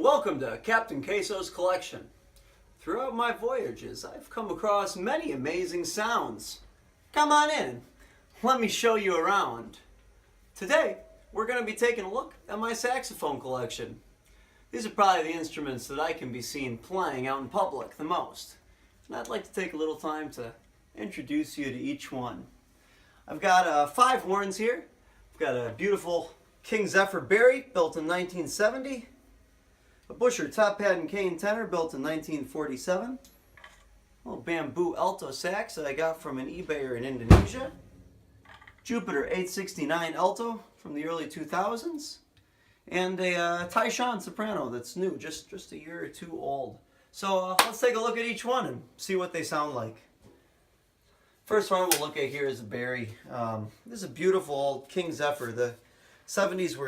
Welcome to Captain Queso's collection. Throughout my voyages, I've come across many amazing sounds. Come on in, let me show you around. Today, we're going to be taking a look at my saxophone collection. These are probably the instruments that I can be seen playing out in public the most. And I'd like to take a little time to introduce you to each one. I've got 5 horns here. I've got a beautiful King Zephyr Barry, built in 1970. A Buescher top hat and cane tenor, built in 1947. A little bamboo alto sax that I got from an eBayer in Indonesia. Jupiter 869 alto from the early 2000s. And a Taishan soprano that's new, just a year or two old. So let's take a look at each one and see what they sound like. First one we'll look at here is a Barry. This is a beautiful old King Zephyr. The 70s were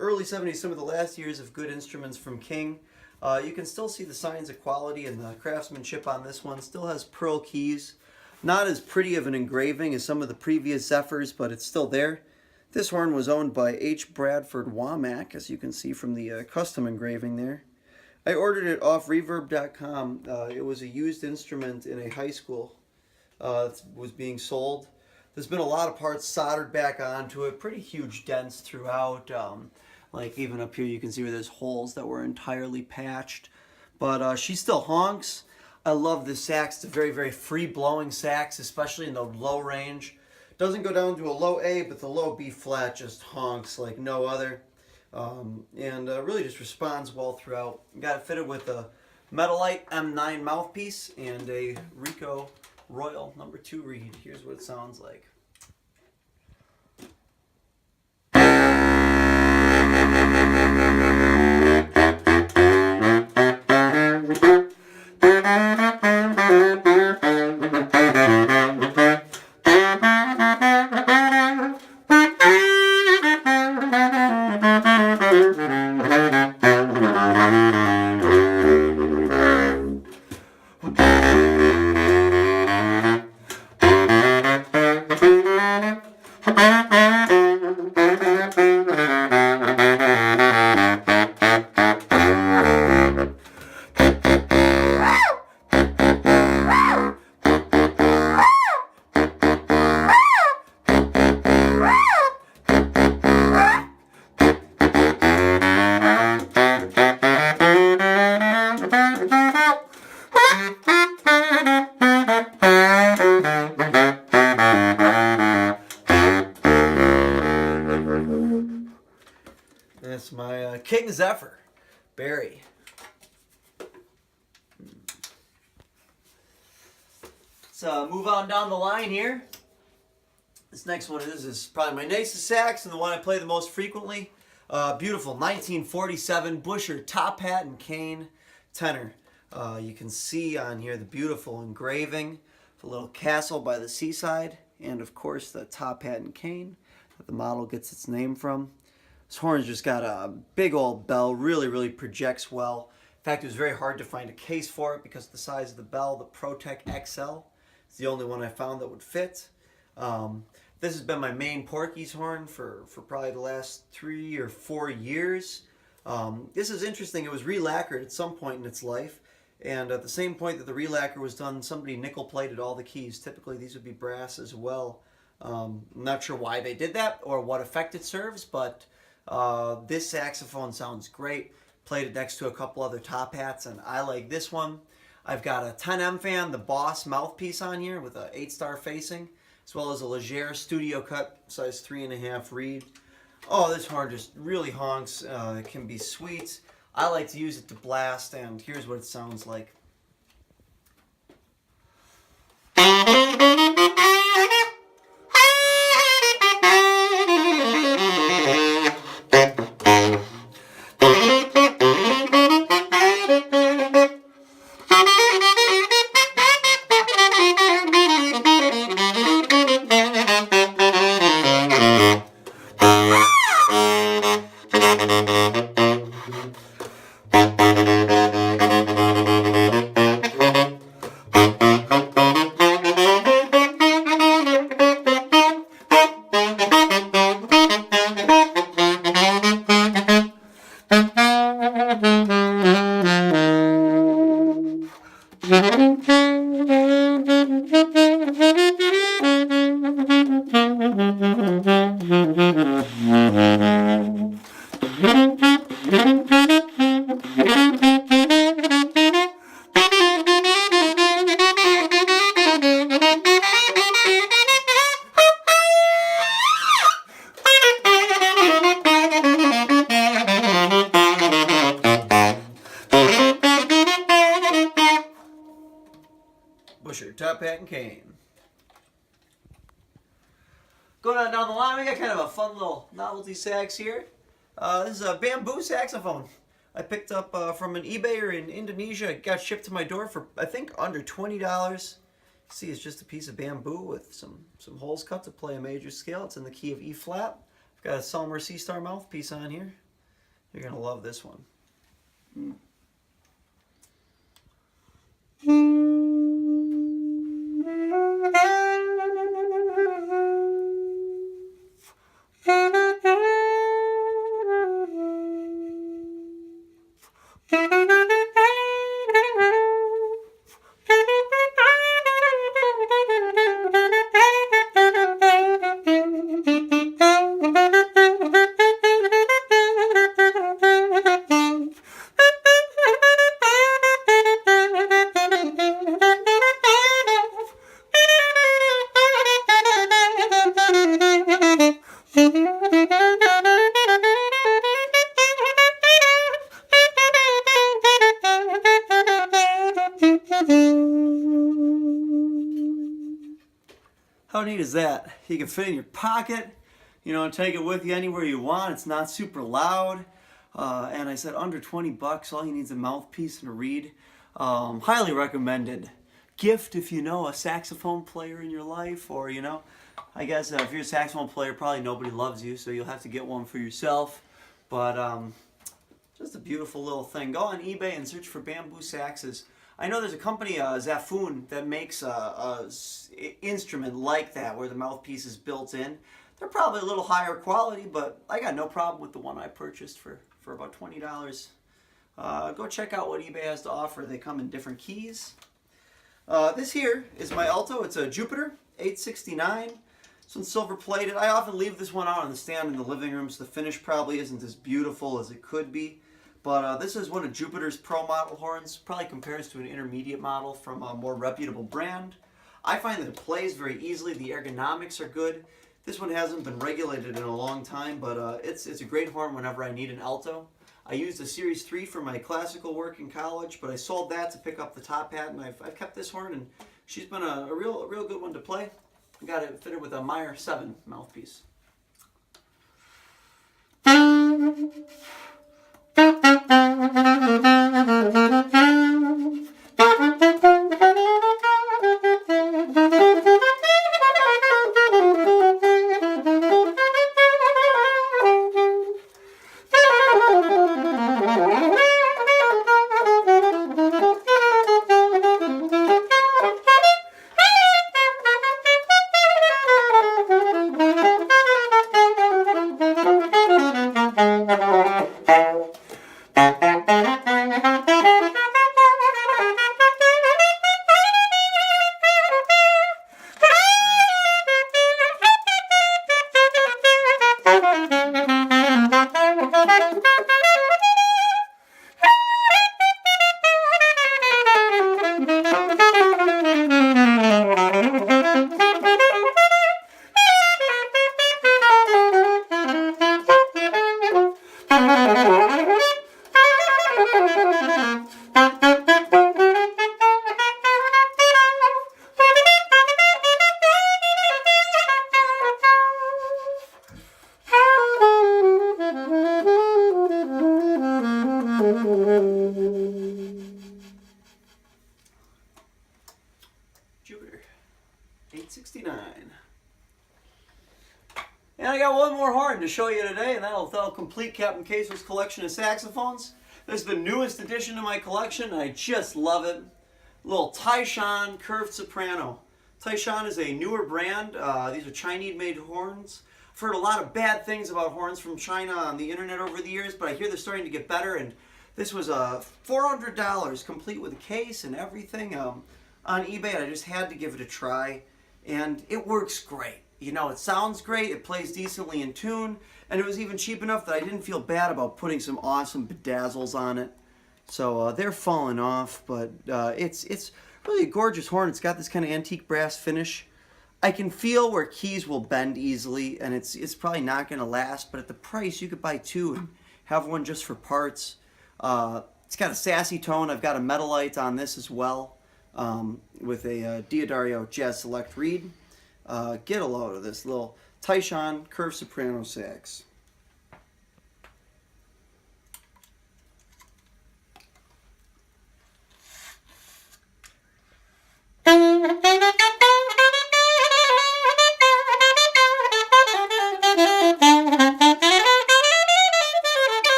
early 70s, some of the last years of good instruments from King. You can still see the signs of quality and the craftsmanship on this one. Still has pearl keys. Not as pretty of an engraving as some of the previous Zephyrs, but it's still there. This horn was owned by H. Bradford Womack, as you can see from the custom engraving there. I ordered it off Reverb.com. It was a used instrument in a high school. It was being sold. There's been a lot of parts soldered back onto it, pretty huge dents throughout. Like even up here you can see where there's holes that were entirely patched. But she still honks. I love this sax. It's a very, very free-blowing sax, especially in the low range. Doesn't go down to a low A, but the low B flat just honks like no other. And really just responds well throughout. Got it fitted with a Metalite M9 mouthpiece and a Rico Royal No. 2 reed. Here's what it sounds like. That's my King Zephyr Barry. Let's move on down the line here. This next one is probably my nicest sax and the one I play the most frequently. Beautiful 1947 Buescher top hat and cane tenor. You can see on here the beautiful engraving, the little castle by the seaside, and of course the top hat and cane that the model gets its name from. This horn's just got a big old bell, really projects well. In fact, it was very hard to find a case for it because of the size of the bell. The ProTech XL is the only one I found that would fit. This has been my main Porky's horn for probably the last 3 or 4 years. This is interesting. It was re-lacquered at some point in its life. And at the same point that the re-lacquer was done, somebody nickel-plated all the keys. Typically, these would be brass as well. I'm not sure why they did that or what effect it serves, but this saxophone sounds great. Played it next to a couple other top hats, and I like this one. I've got a 10M fan, the Boss mouthpiece on here with a 8-star facing, as well as a Leger studio cut size 3.5 reed. Oh, this horn just really honks. It can be sweet. I like to use it to blast, and here's what it sounds like. top hat and cane. Going on down the line, we got kind of a fun little novelty sax here. This is a bamboo saxophone I picked up from an eBayer in Indonesia. It got shipped to my door for, I think, under $20. See, it's just a piece of bamboo with some holes cut to play a major scale. It's in the key of E flat. I've got a Selmer C-Star mouthpiece on here. You're going to love this one. How neat is that? You can fit it in your pocket, you know, and take it with you anywhere you want. It's not super loud. And I said under 20 bucks, all you need is a mouthpiece and a reed. Highly recommended. Gift if you know a saxophone player in your life, or, you know, I guess if you're a saxophone player, probably nobody loves you, so you'll have to get one for yourself. But just a beautiful little thing. Go on eBay and search for bamboo saxes. I know there's a company, Zephyr, that makes a instrument like that where the mouthpiece is built in. They're probably a little higher quality, but I got no problem with the one I purchased for about $20. Go check out what eBay has to offer. They come in different keys. This here is my alto. It's a Jupiter 869. This one's silver plated. I often leave this one out on the stand in the living room, so the finish probably isn't as beautiful as it could be. But this is one of Jupiter's pro model horns. Probably compares to an intermediate model from a more reputable brand. I find that it plays very easily. The ergonomics are good. This one hasn't been regulated in a long time, but it's a great horn whenever I need an alto. I used a Series 3 for my classical work in college, but I sold that to pick up the top hat, and I've kept this horn, and she's been a real good one to play. I got it fitted with a Meyer 7 mouthpiece. Jupiter 869. And I got one more horn to show you today, and that'll complete Captain Queso's collection of saxophones. This is the newest addition to my collection, and I just love it. Little Tyshawn curved soprano. Taishan is a newer brand. These are Chinese-made horns. I've heard a lot of bad things about horns from China on the internet over the years, but I hear they're starting to get better, and this was $400, complete with a case and everything, on eBay. I just had to give it a try, and it works great. You know, it sounds great, it plays decently in tune, and it was even cheap enough that I didn't feel bad about putting some awesome bedazzles on it. So they're falling off, but it's really a gorgeous horn. It's got this kind of antique brass finish. I can feel where keys will bend easily, and it's probably not going to last, but at the price, you could buy two and have one just for parts. It's got a sassy tone. I've got a metalite on this as well. with a Diodario Jazz Select reed. Get a load of this little Tyshawn curved soprano sax.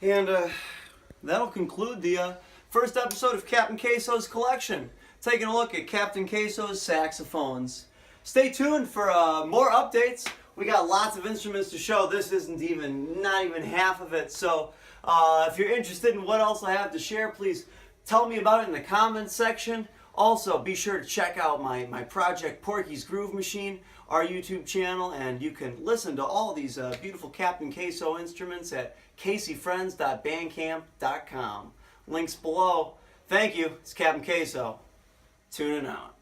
And that'll conclude the first episode of Captain Queso's collection. Taking a look at Captain Queso's saxophones. Stay tuned for more updates. We got lots of instruments to show. This isn't not even half of it. So if you're interested in what else I have to share, please tell me about it in the comments section. Also, be sure to check out my project Porky's Groove Machine, our YouTube channel, and you can listen to all these beautiful Captain Queso instruments at caseyfriends.bandcamp.com. Links below. Thank you. It's Captain Queso. Tuning out.